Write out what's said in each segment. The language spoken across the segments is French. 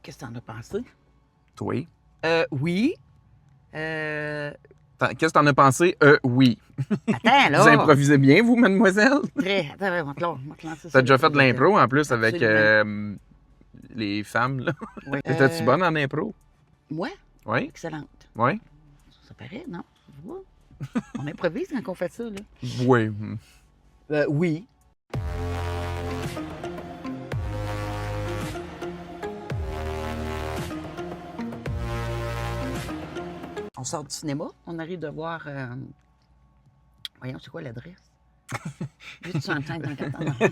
Qu'est-ce que t'en as pensé? Toi? Oui. Qu'est-ce que t'en as pensé? Oui. Attends, Vous là. improvisez bien, vous, mademoiselle? Très. Attends, on va te lancer ça. T'as déjà fait de l'impro, en plus, avec Absolument. les femmes, là. Oui. Étais-tu bonne en impro? Moi? Oui? Excellente. Oui? Ça paraît, non? Tu vois? On improvise quand on fait ça, là. Oui. Oui. On sort du cinéma, on arrive de voir. Voyons, c'est quoi l'adresse? Juste sur en tête dans le temps.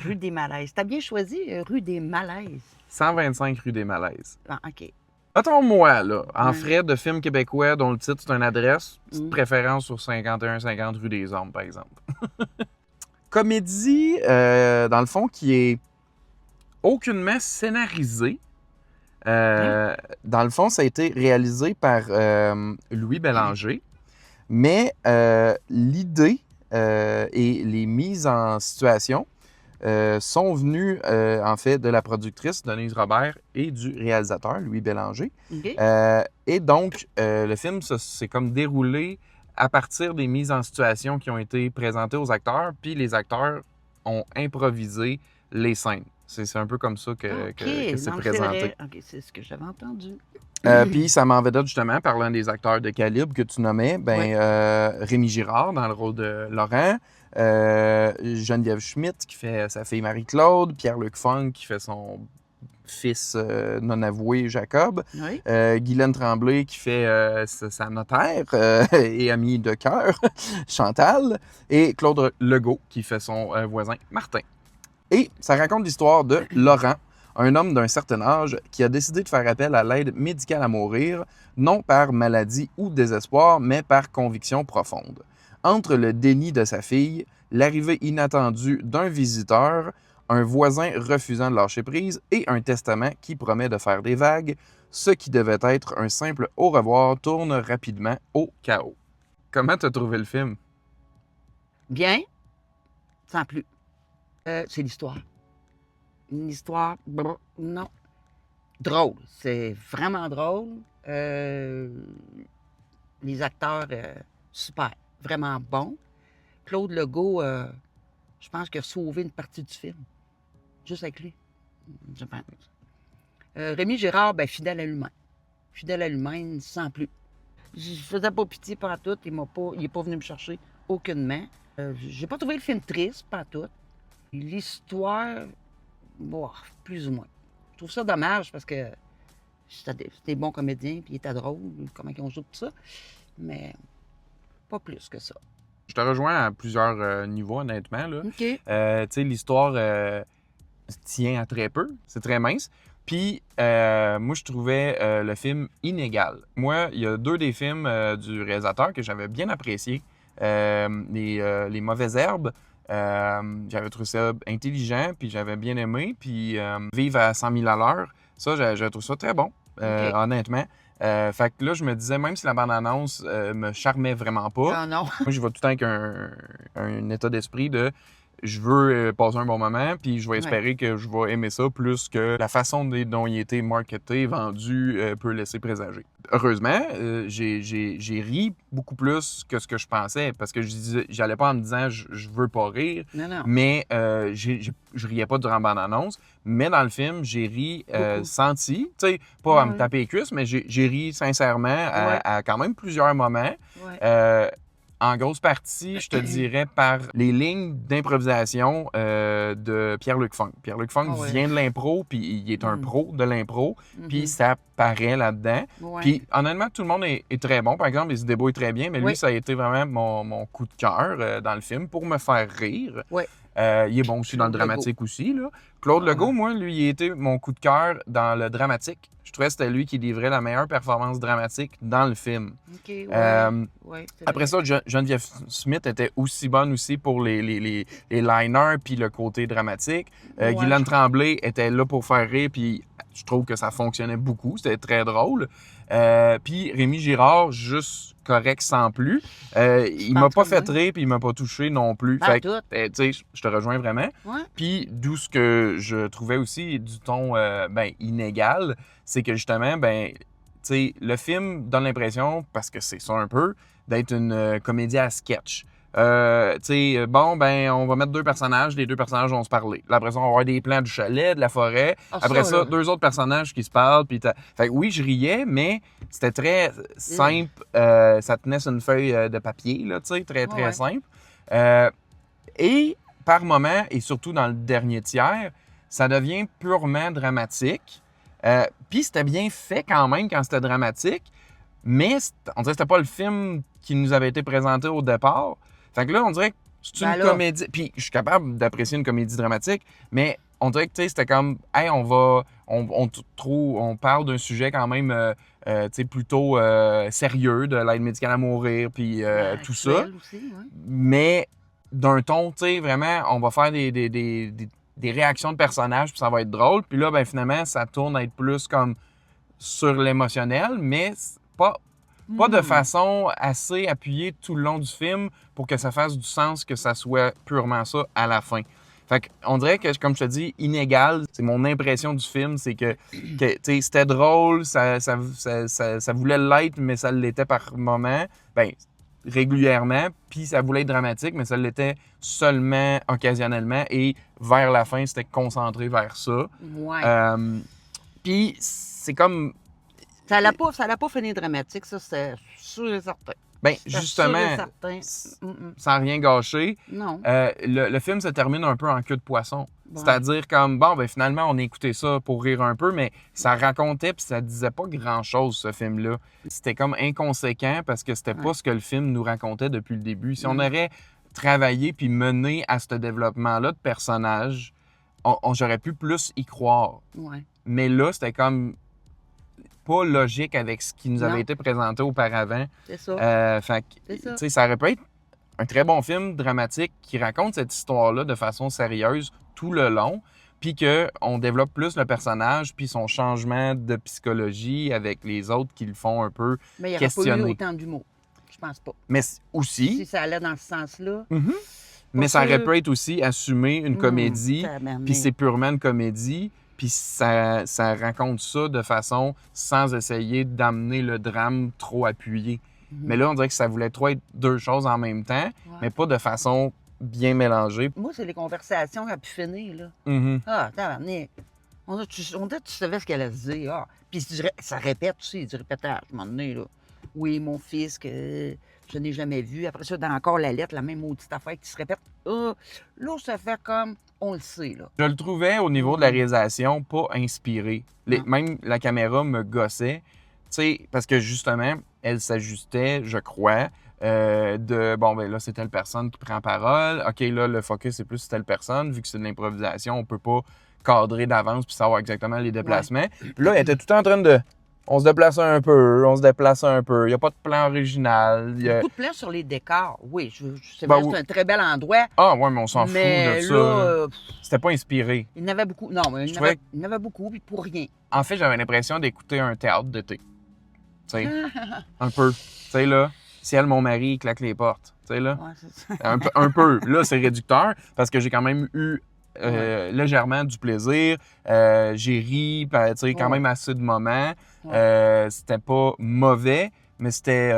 Rue des Malaises. T'as bien choisi, rue des Malaises. 125 rue des Malaises. Ah, OK. Attends-moi, là, en Ouais. frais de films québécois dont le titre c'est une adresse, petite Mm. préférence sur 51-50 rue des Ormes, par exemple. Comédie, dans le fond, qui est aucunement scénarisée. Dans le fond, ça a été réalisé par Louis Bélanger, mais l'idée et les mises en situation sont venues, en fait, de la productrice Denise Robert et du réalisateur Louis Bélanger. OK. Et donc, le film s'est comme déroulé à partir des mises en situation qui ont été présentées aux acteurs, puis les acteurs ont improvisé les scènes. C'est un peu comme ça que c'est Non, présenté. vrai. OK, c'est ce que j'avais entendu. Puis ça m'en vedette justement par l'un des acteurs de calibre que tu nommais, Ouais. Rémi Girard dans le rôle de Laurent, Geneviève Schmidt qui fait sa fille Marie-Claude, Pierre-Luc Funk qui fait son fils non avoué Jacob, Oui. Guylaine Tremblay qui fait sa notaire et amie de cœur, Chantal, et Claude Legault qui fait son voisin Martin. Et ça raconte l'histoire de Laurent, un homme d'un certain âge qui a décidé de faire appel à l'aide médicale à mourir, non par maladie ou désespoir, mais par conviction profonde. Entre le déni de sa fille, l'arrivée inattendue d'un visiteur, un voisin refusant de lâcher prise et un testament qui promet de faire des vagues, ce qui devait être un simple au revoir tourne rapidement au chaos. Comment t'as trouvé le film? Bien, sans plus. C'est l'histoire. Une histoire, non. Drôle. C'est vraiment drôle. Les acteurs, super. Vraiment bons. Claude Legault, je pense qu'il a sauvé une partie du film. Juste avec lui. Je pense. Rémi Girard, ben, fidèle à lui-même. Fidèle à lui-même, sans plus. Je faisais pas pitié par tout. Il n'est pas venu me chercher aucunement. J'ai pas trouvé le film triste, pas tout. L'histoire, bon, plus ou moins. Je trouve ça dommage parce que c'était des bons comédiens, puis ils étaient drôles, comment ils ont joué tout ça. Mais pas plus que ça. Je te rejoins à plusieurs niveaux, honnêtement. Là. OK. Tu sais, l'histoire tient à très peu. C'est très mince. Puis, moi, je trouvais le film inégal. Moi, il y a deux des films du réalisateur que j'avais bien appréciés. Les Mauvaises Herbes. J'avais trouvé ça intelligent, puis j'avais bien aimé. Puis, Vivre à 100 000 à l'heure, ça, je trouve ça très bon, OK. honnêtement. Fait que là, je me disais, même si la bande-annonce me charmait vraiment pas, Ah non. moi, je vais tout le temps avec un état d'esprit de je veux passer un bon moment, puis je vais espérer que je vais aimer ça plus que la façon dont il a été marketé, vendu, peut laisser présager. Heureusement, j'ai ri beaucoup plus que ce que je pensais, parce que j'allais pas en me disant je veux pas rire, Non, non. mais je riais pas durant la bande-annonce, mais dans le film, j'ai ri Beaucoup. senti, tu sais, pas à me Ouais. taper les cuisses, mais j'ai ri sincèrement à quand même plusieurs moments. Ouais. En grosse partie, je te dirais par les lignes d'improvisation de Pierre-Luc Funk. Pierre-Luc Funk Ah ouais. vient de l'impro, puis il est un Mm. pro de l'impro, puis Mhm. ça paraît là-dedans. Ouais. Puis honnêtement, tout le monde est très bon. Par exemple, il se débrouille très bien, mais lui, Oui. ça a été vraiment mon coup de cœur dans le film pour me faire rire. Ouais. Il est bon aussi dans le Claude dramatique aussi. Là. Claude Ah. Legault, moi, lui, il a été mon coup de cœur dans le dramatique. Je trouvais que c'était lui qui livrait la meilleure performance dramatique dans le film. OK, ouais. Ouais, c'est Après vrai. ça, Geneviève Smith était aussi bonne aussi pour les liners puis le côté dramatique. Ouais, Guylaine je- Tremblay était là pour faire rire, puis je trouve que ça fonctionnait beaucoup. C'était très drôle. Puis Rémi Girard, juste correct sans plus. Il m'a pas fait rire puis il m'a pas touché non plus. Pas Fait tout. que, tu sais, je te rejoins vraiment. Ouais. Puis d'où ce que je trouvais aussi du ton inégal, c'est que justement, tu sais, le film donne l'impression, parce que c'est ça un peu, d'être une comédie à sketch. Tu sais, bon, on va mettre deux personnages, les deux personnages vont se parler. Là, après ça, on va avoir des plans du chalet, de la forêt. Ah, Après ça, là. deux autres personnages qui se parlent. Puis fait que oui, je riais, mais c'était très simple. Ça tenait sur une feuille de papier, là, tu sais, très, très Ouais. simple. Et par moment, et surtout dans le dernier tiers, ça devient purement dramatique. Puis c'était bien fait quand même quand c'était dramatique, mais on dirait que c'était pas le film qui nous avait été présenté au départ. Fait que là, on dirait que c'est une comédie. Puis je suis capable d'apprécier une comédie dramatique, mais on dirait que c'était comme, hey, on parle d'un sujet quand même plutôt sérieux, de l'aide médicale à mourir, puis tout ça. Aussi, ouais. Mais d'un ton, tu sais, vraiment, on va faire des réactions de personnages, puis ça va être drôle. Puis là, finalement, ça tourne à être plus comme sur l'émotionnel, mais pas de façon assez appuyée tout le long du film pour que ça fasse du sens, que ça soit purement ça à la fin. Fait qu'on dirait que, comme je te dis, inégal, c'est mon impression du film, c'est que tu sais, c'était drôle, ça voulait l'être, mais ça l'était par moment, régulièrement, puis ça voulait être dramatique, mais ça l'était seulement occasionnellement, et vers la fin, c'était concentré vers ça. Ouais. Puis c'est comme... Ça l'a pas fini dramatique, ça, c'est sûr et certain. Justement, certain. sans rien gâcher, non. Le film se termine un peu en queue de poisson. Ouais. C'est-à-dire comme, finalement, on a écouté ça pour rire un peu, mais ça racontait puis ça disait pas grand-chose, ce film-là. C'était comme inconséquent parce que c'était pas ce que le film nous racontait depuis le début. Si on aurait travaillé puis mené à ce développement-là de personnages, j'aurais pu plus y croire. Ouais. Mais là, c'était comme pas logique avec ce qui nous avait été présenté auparavant. C'est ça. Fait que, ça aurait pu être un très bon film dramatique qui raconte cette histoire-là de façon sérieuse tout le long, puis qu'on développe plus le personnage, puis son changement de psychologie avec les autres qui le font un peu mais il n'y aurait questionner. pas eu autant d'humour. Je pense pas. Mais aussi... Si ça allait dans ce sens-là... Mais ça aurait pu être aussi assumer une comédie, puis c'est purement une comédie, puis ça raconte ça de façon sans essayer d'amener le drame trop appuyé. Mais là, on dirait que ça voulait trop être deux choses en même temps, mais pas de façon bien mélangée. Moi, c'est les conversations à pu finir, là. Ah, tabarnak. On dirait que tu savais ce qu'elle allait se dire. Ah. Puis ça répète aussi, du répétage, à un moment donné, là. Oui, mon fils que je n'ai jamais vu. Après ça, dans encore la lettre, la même maudite affaire qui se répète. Là, ça fait comme... On le sait, là. Je le trouvais, au niveau de la réalisation, pas inspiré. Même la caméra me gossait. Tu sais, parce que justement, elle s'ajustait, je crois, là, c'est telle personne qui prend parole. OK, là, le focus, c'est plus sur telle personne. Vu que c'est de l'improvisation, on peut pas cadrer d'avance puis savoir exactement les déplacements. Puis là, elle était tout le temps en train de... On se déplace un peu, Il n'y a pas de plan original. Beaucoup de plans sur les décors. Oui, c'est vrai, c'est un très bel endroit. Ah ouais, mais on s'en fout de ça. Là, c'était pas inspiré. Il y en avait beaucoup. Non, mais il y en avait beaucoup, puis pour rien. En fait, j'avais l'impression d'écouter un théâtre d'été. Tu sais, un peu. Tu sais, là, ciel, mon mari, il claque les portes. Tu sais, là. Ouais, c'est ça. un peu. Là, c'est réducteur parce que j'ai quand même eu légèrement du plaisir. J'ai ri, tu sais, quand même assez de moments. C'était pas mauvais, mais c'était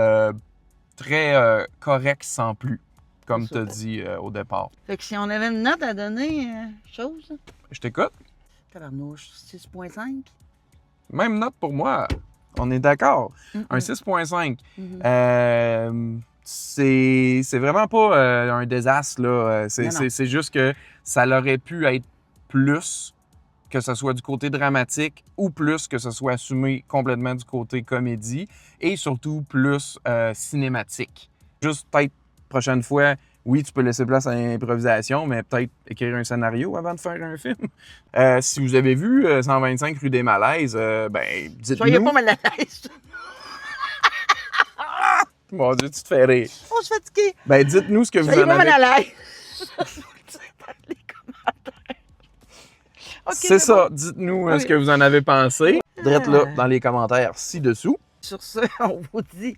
très correct sans plus, comme tu as dit au départ. Fait que si on avait une note à donner, chose... Je t'écoute. Tabarnouche, 6.5? Même note pour moi. On est d'accord. Un 6.5. C'est vraiment pas un désastre, là. C'est juste que ça aurait pu être plus, que ce soit du côté dramatique, ou plus que ce soit assumé complètement du côté comédie, et surtout plus cinématique. Juste peut-être, prochaine fois, oui, tu peux laisser place à l'improvisation, mais peut-être écrire un scénario avant de faire un film. Si vous avez vu 125 rue des Malaises, dites-nous... Soyez pas mal à l'aise. Mon Dieu, tu te fais rire. On se fatigué. Dites-nous ce que vous en avez... Soyez pas mal à l'aise. Je vous le dis dans les commentaires. C'est ça. Dites-nous ce que vous en avez pensé. Drette là dans les commentaires ci-dessous. Sur ce, on vous dit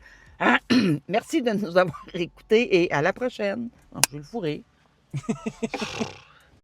merci de nous avoir écoutés et à la prochaine. Non, je vais le fourrer.